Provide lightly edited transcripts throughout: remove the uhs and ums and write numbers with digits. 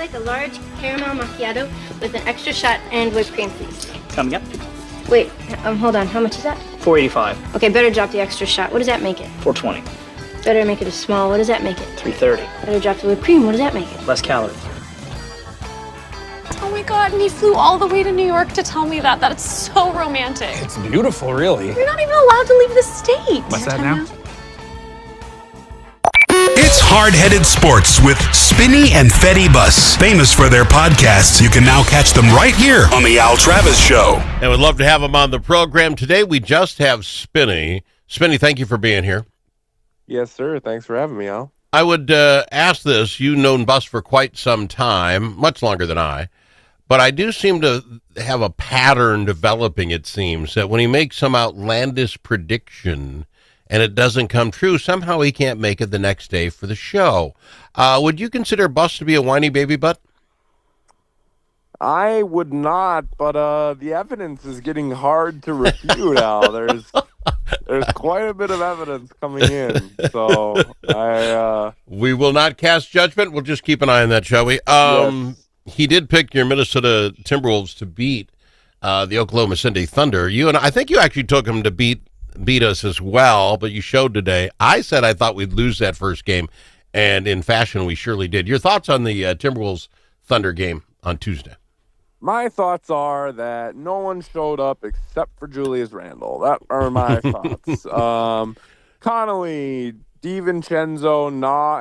like a large caramel macchiato with an extra shot and whipped cream, please. Coming up. Wait, hold on. How much is that? $4.85. Okay, better drop the extra shot. What does that make it? $4.20. Better make it a small. What does that make it? $3.30. Better drop the whipped cream. What does that make it? Less calories. Oh my God, and he flew all the way to New York to tell me that. That's so romantic. It's beautiful, really. You're not even allowed to leave the state. What's that now? It's Hard-Headed Sports with Spinny and Fetty Bus. Famous for their podcasts, you can now catch them right here on The Al Travis Show. And we'd love to have him on the program. Today we just have Spinny. Spinny, thank you for being here. Yes, sir. Thanks for having me, Al. I would ask this. You've known Bus for quite some time, much longer than I. But I do seem to have a pattern developing, it seems, that when he makes some outlandish prediction and it doesn't come true, somehow he can't make it the next day for the show. Would you consider Bus to be a whiny baby butt? I would not, but the evidence is getting hard to refute, Al. There's quite a bit of evidence coming in, so We will not cast judgment. We'll just keep an eye on that, shall we? Yes. He did pick your Minnesota Timberwolves to beat the Oklahoma City Thunder. I think you actually took them to beat us as well, but you showed today. I said I thought we'd lose that first game, and in fashion, we surely did. Your thoughts on the Timberwolves Thunder game on Tuesday? My thoughts are that no one showed up except for Julius Randle. That are my thoughts. Connolly, DiVincenzo,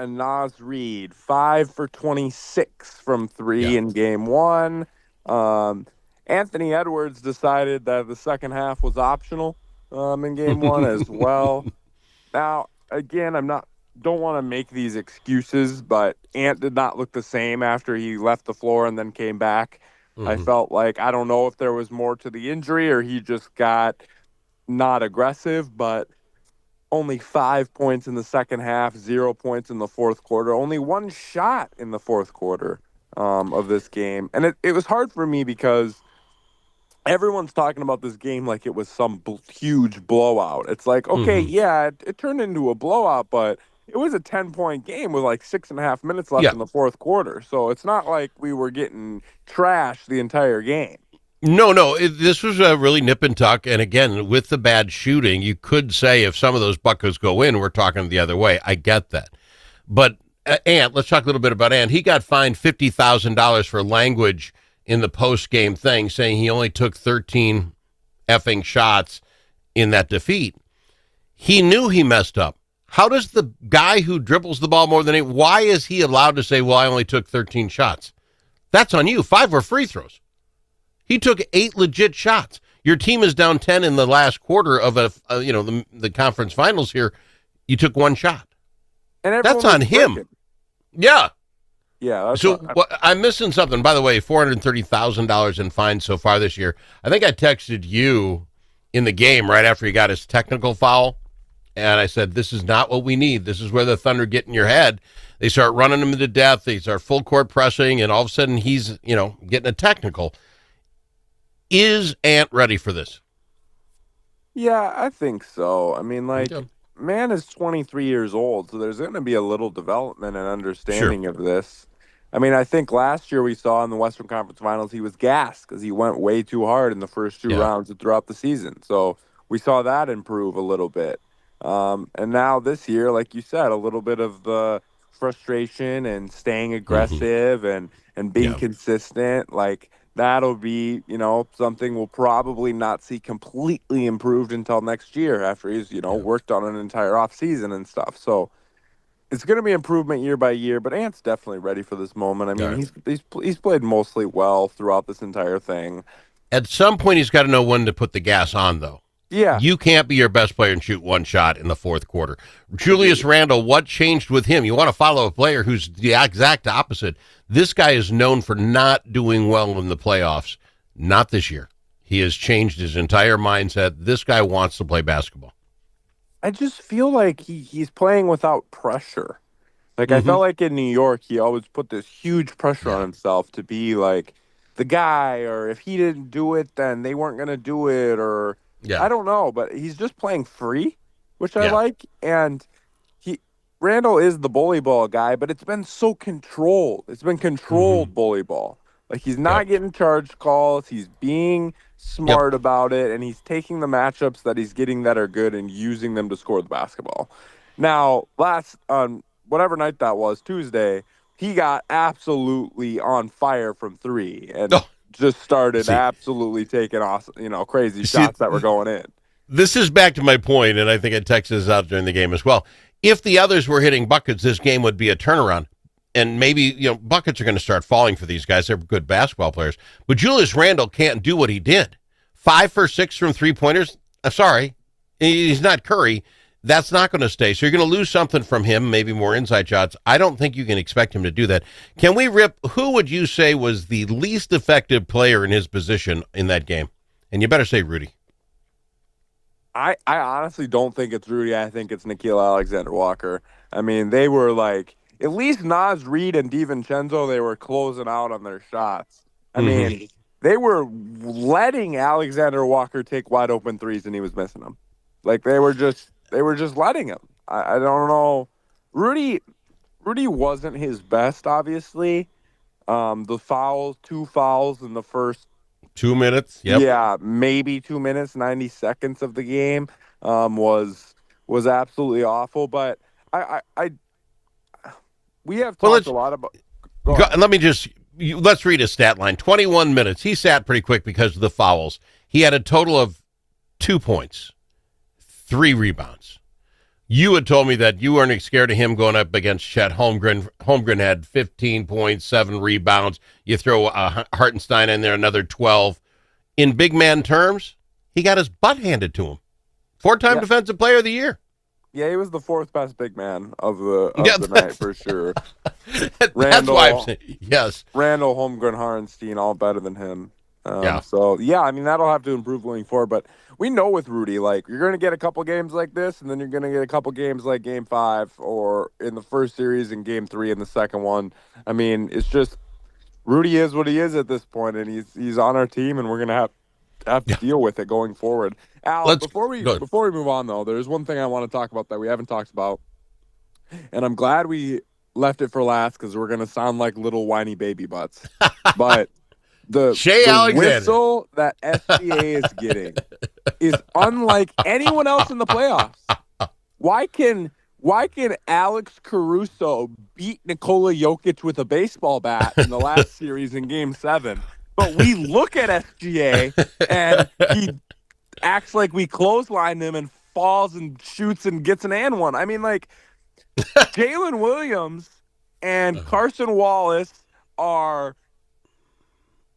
and Naz Reid, 5 for 26 from 3 in game 1. Anthony Edwards decided that the second half was optional in game 1 as well. Now, again, don't want to make these excuses, but Ant did not look the same after he left the floor and then came back. I felt like, I don't know if there was more to the injury or he just got not aggressive, but only 5 points in the second half, 0 points in the fourth quarter, only 1 shot in the fourth quarter of this game. And it was hard for me because everyone's talking about this game like it was some huge blowout. It's like, okay, yeah, it turned into a blowout, but it was a 10-point game with like 6.5 minutes left in the fourth quarter. So it's not like we were getting trashed the entire game. No. This was a really nip and tuck. And again, with the bad shooting, you could say if some of those buckets go in, we're talking the other way. I get that. But Ant, let's talk a little bit about Ant. He got fined $50,000 for language in the post-game thing, saying he only took 13 effing shots in that defeat. He knew he messed up. How does the guy who dribbles the ball more than why is he allowed to say, well, I only took 13 shots? That's on you. 5 were free throws. He took 8 legit shots. Your team is down 10 in the last quarter of the conference finals here. You took 1 shot. And that's on him. Breaking. Yeah. Yeah. I'm missing something. By the way, $430,000 in fines so far this year. I think I texted you in the game right after he got his technical foul. And I said, this is not what we need. This is where the Thunder get in your head. They start running him to death. They start full court pressing, and all of a sudden he's, getting a technical. Is Ant ready for this? Yeah, I think so. I mean, man is 23 years old, so there's going to be a little development and understanding of this. I mean, I think last year we saw in the Western Conference Finals he was gassed because he went way too hard in the first 2 rounds throughout the season. So we saw that improve a little bit. And now this year, like you said, a little bit of the frustration and staying aggressive and being consistent, like that'll be, something we'll probably not see completely improved until next year after he's, worked on an entire off season and stuff. So it's going to be improvement year by year, but Ant's definitely ready for this moment. I mean, he's played mostly well throughout this entire thing. At some point, he's got to know when to put the gas on, though. Yeah. You can't be your best player and shoot 1 shot in the fourth quarter. Julius Randle, what changed with him? You want to follow a player who's the exact opposite. This guy is known for not doing well in the playoffs. Not this year. He has changed his entire mindset. This guy wants to play basketball. I just feel like he's playing without pressure. Like, I felt like in New York, he always put this huge pressure on himself to be like the guy, or if he didn't do it, then they weren't going to do it, or I don't know, but he's just playing free, which I like. And Randall is the bully ball guy, but it's been so controlled. It's been controlled bully ball. Like, he's not getting charged calls. He's being smart about it, and he's taking the matchups that he's getting that are good and using them to score the basketball. Now, on whatever night that was, Tuesday, he got absolutely on fire from three and just started absolutely taking off, crazy shots that were going in. This is back to my point, and I think I texted this out during the game as well. If the others were hitting buckets, this game would be a turnaround. And maybe, buckets are going to start falling for these guys. They're good basketball players. But Julius Randle can't do what he did. 5 for 6 from three-pointers. I'm sorry. He's not Curry. That's not going to stay. So you're going to lose something from him, maybe more inside shots. I don't think you can expect him to do that. Can we rip, who would you say was the least effective player in his position in that game? And you better say Rudy. I honestly don't think it's Rudy. I think it's Nickeil Alexander-Walker. I mean, they were like, at least Naz Reid and DiVincenzo, they were closing out on their shots. I mean, they were letting Alexander Walker take wide open threes, and he was missing them. Like, they were just letting him. I don't know. Rudy wasn't his best, obviously. The two fouls in the first 2 minutes. Yep. Yeah, maybe 2 minutes, 90 seconds of the game was absolutely awful. But we have talked a lot about. Let's read his stat line. 21 minutes. He sat pretty quick because of the fouls. He had a total of 2 points, 3 rebounds. You had told me that you weren't scared of him going up against Chet Holmgren. Holmgren had 15 points, 7 rebounds. You throw Hartenstein in there, another 12. In big man terms, he got his butt handed to him. 4-time Defensive Player of the Year. Yeah, he was the 4th best big man of the night for sure. That's why I'm saying, yes. Randall, Holmgren, Hartenstein, all better than him. So, yeah, I mean, that'll have to improve going forward. But we know with Rudy, like, you're going to get a couple games like this, and then you're going to get a couple games like Game 5 or in the first series and Game 3 in the second one. I mean, it's just Rudy is what he is at this point, and he's on our team, and we're going to have to deal with it going forward. Al, before we move on, though, there's one thing I want to talk about that we haven't talked about, and I'm glad we left it for last because we're going to sound like little whiny baby butts. But the whistle that SGA is getting is unlike anyone else in the playoffs. Why can Alex Caruso beat Nikola Jokic with a baseball bat in the last series in Game 7? But we look at SGA and he acts like we clothesline him and falls and shoots and gets an and one. I mean, like, Jalen Williams and Carson Wallace are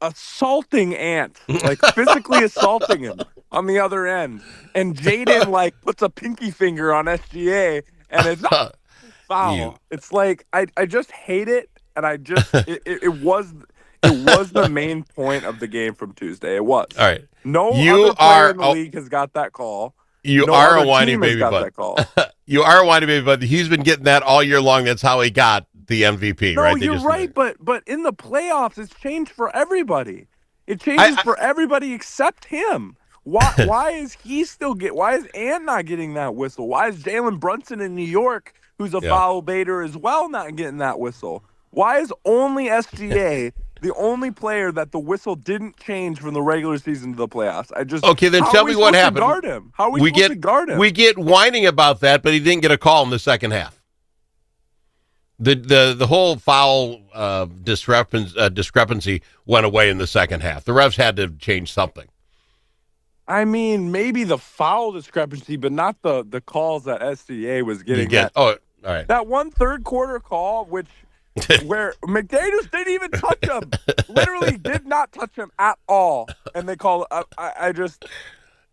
assaulting Ant, like physically assaulting him on the other end. And Jaden, like, puts a pinky finger on SGA and it's foul. It's like, I just hate it. And it was the main point of the game from Tuesday. It was. All right. No other player in the league has got that call. You are a whiny baby butt. You are a whiny baby butt. He's been getting that all year long. That's how he got the MVP, right? No, you're right, but in the playoffs, it's changed for everybody. It changes for everybody except him. Why is he why is Ant not getting that whistle? Why is Jalen Brunson in New York, who's a foul baiter as well, not getting that whistle? Why is only SGA the only player that the whistle didn't change from the regular season to the playoffs? Okay, then tell me what happened. Guard him? How are we supposed to guard him? We get whining about that, but he didn't get a call in the second half. The whole foul discrepancy went away in the second half. The refs had to change something. I mean, maybe the foul discrepancy, but not the calls that SGA was getting. All right. That one third quarter call, where McDaniels didn't even touch him, literally did not touch him at all, and they call.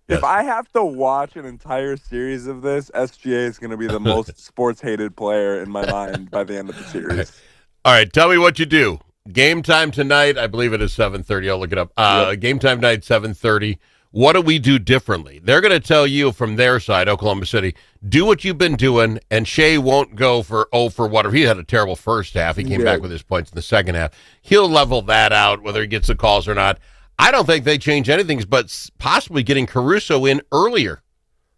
If I have to watch an entire series of this, SGA is going to be the most sports-hated player in my mind by the end of the series. All right, tell me what you do. Game time tonight, I believe it is 7:30. I'll look it up. Game time tonight, 7:30. What do we do differently? They're going to tell you from their side, Oklahoma City, do what you've been doing, and Shea won't go for whatever. He had a terrible first half. He came back with his points in the second half. He'll level that out, whether he gets the calls or not. I don't think they change anything, but possibly getting Caruso in earlier.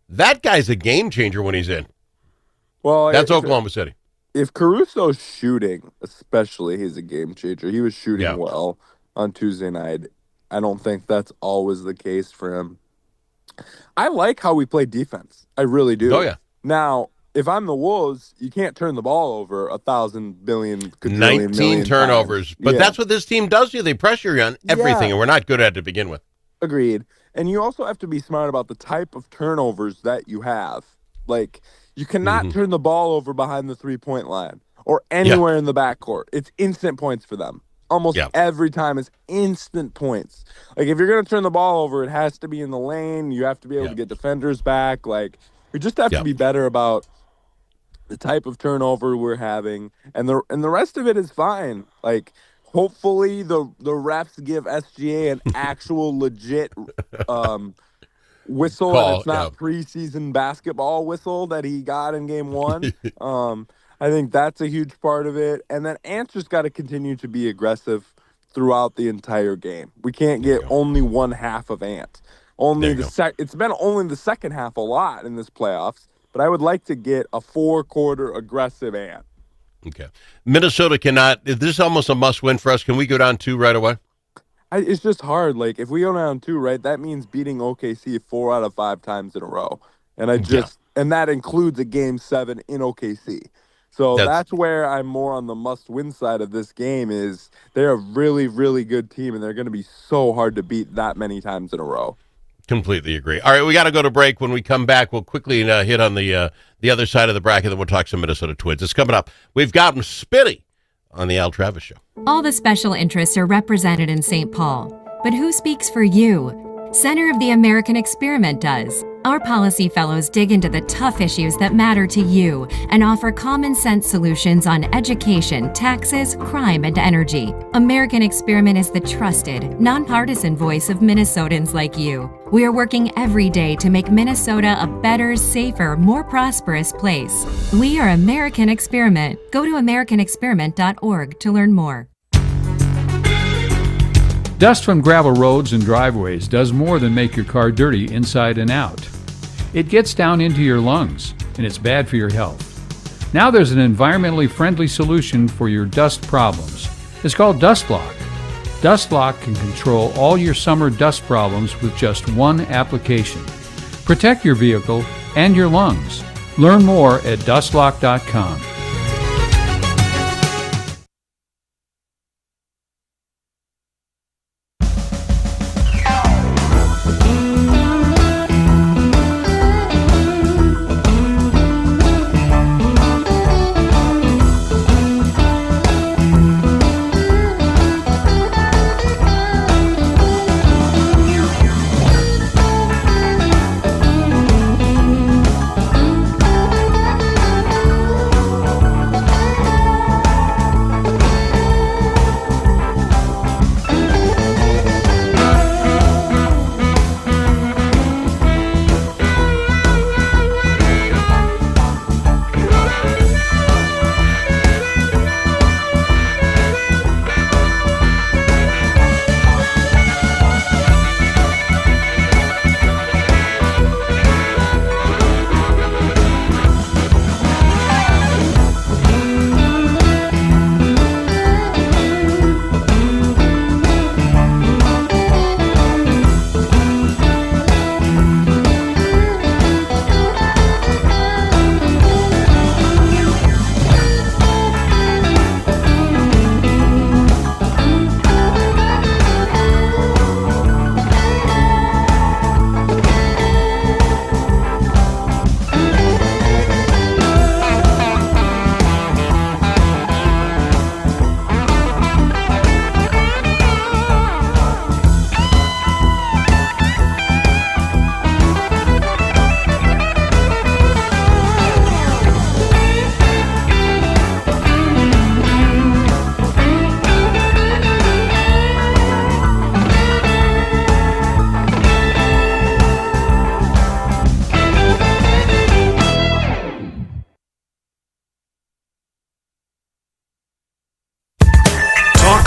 That guy's a game changer when he's in. Well, That's Oklahoma City. If Caruso's shooting, especially, he's a game changer. He was shooting well on Tuesday night. I don't think that's always the case for him. I like how we play defense. I really do. Oh, yeah. Now, if I'm the Wolves, you can't turn the ball over 1,000 billion, 19 turnovers. times. But that's what this team does to you. They pressure you on everything, and we're not good at it to begin with. Agreed. And you also have to be smart about the type of turnovers that you have. Like, you cannot turn the ball over behind the three-point line or anywhere in the backcourt. It's instant points for them. Almost every time is instant points. Like, if you're going to turn the ball over, it has to be in the lane. You have to be able to get defenders back. Like, you just have to be better about the type of turnover we're having. And the rest of it is fine. Like, hopefully the refs give SGA an actual legit whistle. Call, and it's not preseason basketball whistle that he got in game 1. I think that's a huge part of it. And then Ant's just got to continue to be aggressive throughout the entire game. We can't get only one half of Ant. It's been only the second half a lot in this playoffs, but I would like to get a 4-quarter aggressive Ant. Okay. Minnesota cannot. This is almost a must-win for us. Can we go down 2 right away? It's just hard. Like, if we go down 2, right, that means beating OKC 4 out of 5 times in a row. And and that includes a game 7 in OKC. So that's where I'm more on the must-win side of this game. Is they're a really, really good team, and they're going to be so hard to beat that many times in a row. Completely agree. All right, we got to go to break. When we come back, we'll quickly hit on the other side of the bracket, then we'll talk some Minnesota Twins. It's coming up. We've got Spinny on the Al Travis Show. All the special interests are represented in St. Paul, but who speaks for you? Center of the American Experiment does. Our policy fellows dig into the tough issues that matter to you and offer common sense solutions on education, taxes, crime, and energy. American Experiment is the trusted, nonpartisan voice of Minnesotans like you. We are working every day to make Minnesota a better, safer, more prosperous place. We are American Experiment. Go to americanexperiment.org to learn more. Dust from gravel roads and driveways does more than make your car dirty inside and out. It gets down into your lungs, and it's bad for your health. Now there's an environmentally friendly solution for your dust problems. It's called Dust Lock. Dust Lock can control all your summer dust problems with just one application. Protect your vehicle and your lungs. Learn more at dustlock.com.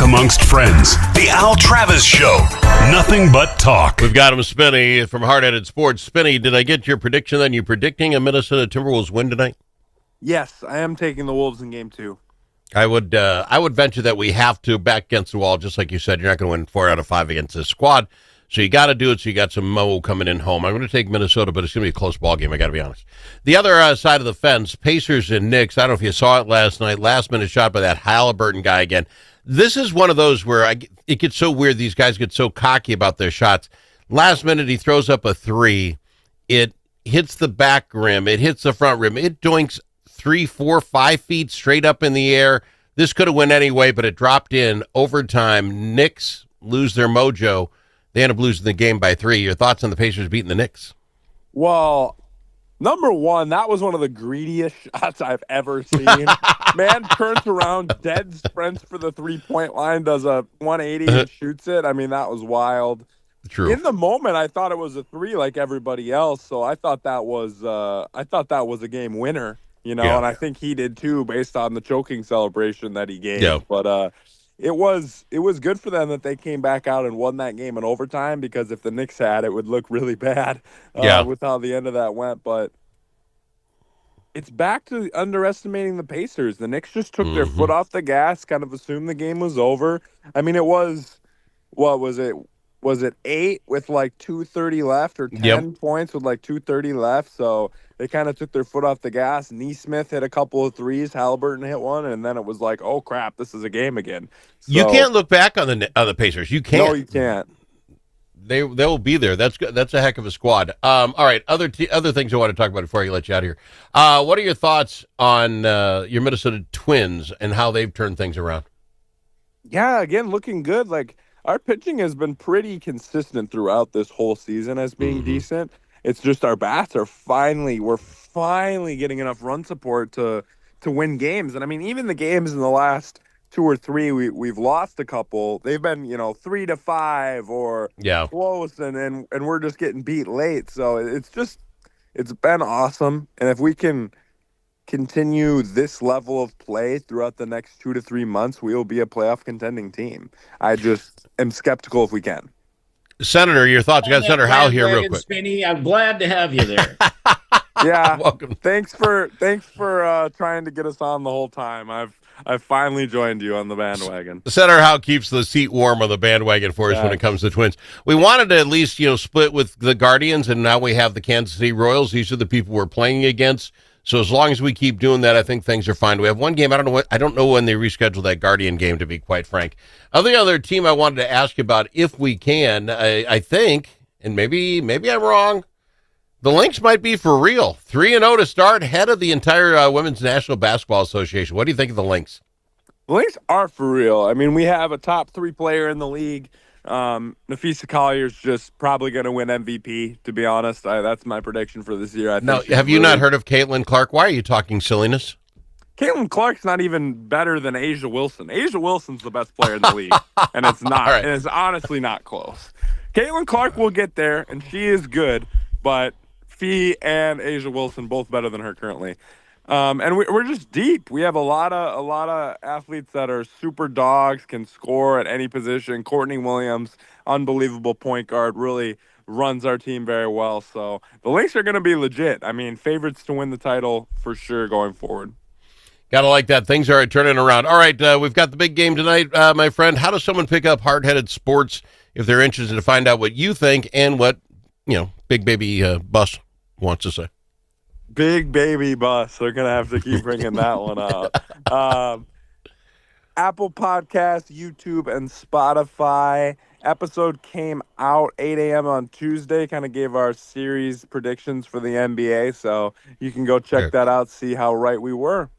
Amongst friends, the Al Travis Show. Nothing but talk. We've got him, Spinny, from Hard-Headed Sports. Spinny, did I get your prediction then? You predicting a Minnesota Timberwolves win tonight? Yes, I am taking the Wolves in game 2. I would venture that we have to back against the wall, just like you said. You're not going to win 4 out of 5 against this squad, so you got to do it. So you got some Mo coming in home. I'm going to take Minnesota, but it's going to be a close ball game. I got to be honest. The other side of the fence, Pacers and Knicks. I don't know if you saw it last night. Last minute shot by that Halliburton guy again. This is one of those where it gets so weird. These guys get so cocky about their shots. Last minute, he throws up a 3. It hits the back rim. It hits the front rim. It doinks 3, 4, 5 feet straight up in the air. This could have went anyway, but it dropped in overtime. Knicks lose their mojo. They end up losing the game by 3. Your thoughts on the Pacers beating the Knicks? Well, number one, that was one of the greediest shots I've ever seen. Man turns around, dead sprints for the 3-point line, does a 180 and shoots it. I mean, that was wild. True. In the moment, I thought it was a 3 like everybody else, so I thought that was a game winner. And I think he did too, based on the choking celebration that he gave. Yeah. But it was good for them that they came back out and won that game in overtime, because if the Knicks had, it would look really bad with how the end of that went. But it's back to underestimating the Pacers. The Knicks just took their foot off the gas, kind of assumed the game was over. I mean, it was, what was it? Was it 8 with like 2:30 left, or 10 points with like 2:30 left? So they kind of took their foot off the gas. Nesmith hit a couple of threes. Halliburton hit one, and then it was like, oh crap, this is a game again. So, you can't look back on the Pacers. You can't. No, you can't. They will be there. That's good. That's a heck of a squad. All right, other things I want to talk about before I let you out of here. What are your thoughts on your Minnesota Twins and how they've turned things around? Yeah, again, looking good. Like, our pitching has been pretty consistent throughout this whole season as being decent. It's just our bats are we're finally getting enough run support to win games. And I mean, even the games in the last 2 or 3, we've lost a couple. They've been, 3-5 or close, and we're just getting beat late. So it's been awesome. And if we can continue this level of play throughout the next 2 to 3 months, we will be a playoff contending team. I just am skeptical if we can. Senator, your thoughts? You got Senator Howell here real quick. Spinny, I'm glad to have you there. Yeah, welcome. Thanks for trying to get us on the whole time. I've finally joined you on the bandwagon. Senator Howell keeps the seat warm on the bandwagon for us when it comes to Twins. We wanted to at least split with the Guardians, and now we have the Kansas City Royals. These are the people we're playing against. So as long as we keep doing that, I think things are fine. We have one game. I don't know when they rescheduled that Guardian game, to be quite frank. The other team I wanted to ask you about, if we can, I think, and maybe I'm wrong, the Lynx might be for real. 3-0 to start, head of the entire Women's National Basketball Association. What do you think of the Lynx? The Lynx are for real. I mean, we have a top 3 player in the league. Nafisa Collier's just probably going to win MVP, to be honest. That's my prediction for this year. Now, have you not heard of Caitlin Clark? Why are you talking silliness? Caitlin Clark's not even better than Asia Wilson. Asia Wilson's the best player in the league, and it's not. Right. And it's honestly not close. Caitlin Clark will get there, and she is good, but Fee and Asia Wilson both better than her currently. And we're just deep. We have a lot of athletes that are super dogs, can score at any position. Courtney Williams, unbelievable point guard, really runs our team very well. So the Lynx are going to be legit. I mean, favorites to win the title for sure going forward. Gotta like that. Things are turning around. All right, we've got the big game tonight, my friend. How does someone pick up Hard-Headed Sports if they're interested to find out what you think and what, Big Baby Bus wants to say? Big Baby Bus. They're going to have to keep bringing that one out. Apple Podcasts, YouTube, and Spotify. Episode came out 8 a.m. on Tuesday. Kind of gave our series predictions for the NBA. So you can go check that out, see how right we were.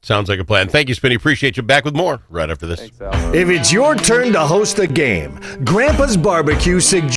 Sounds like a plan. Thank you, Spinny. Appreciate you. Back with more right after this. Thanks, Al. If it's your turn to host a game, Grandpa's Barbecue suggests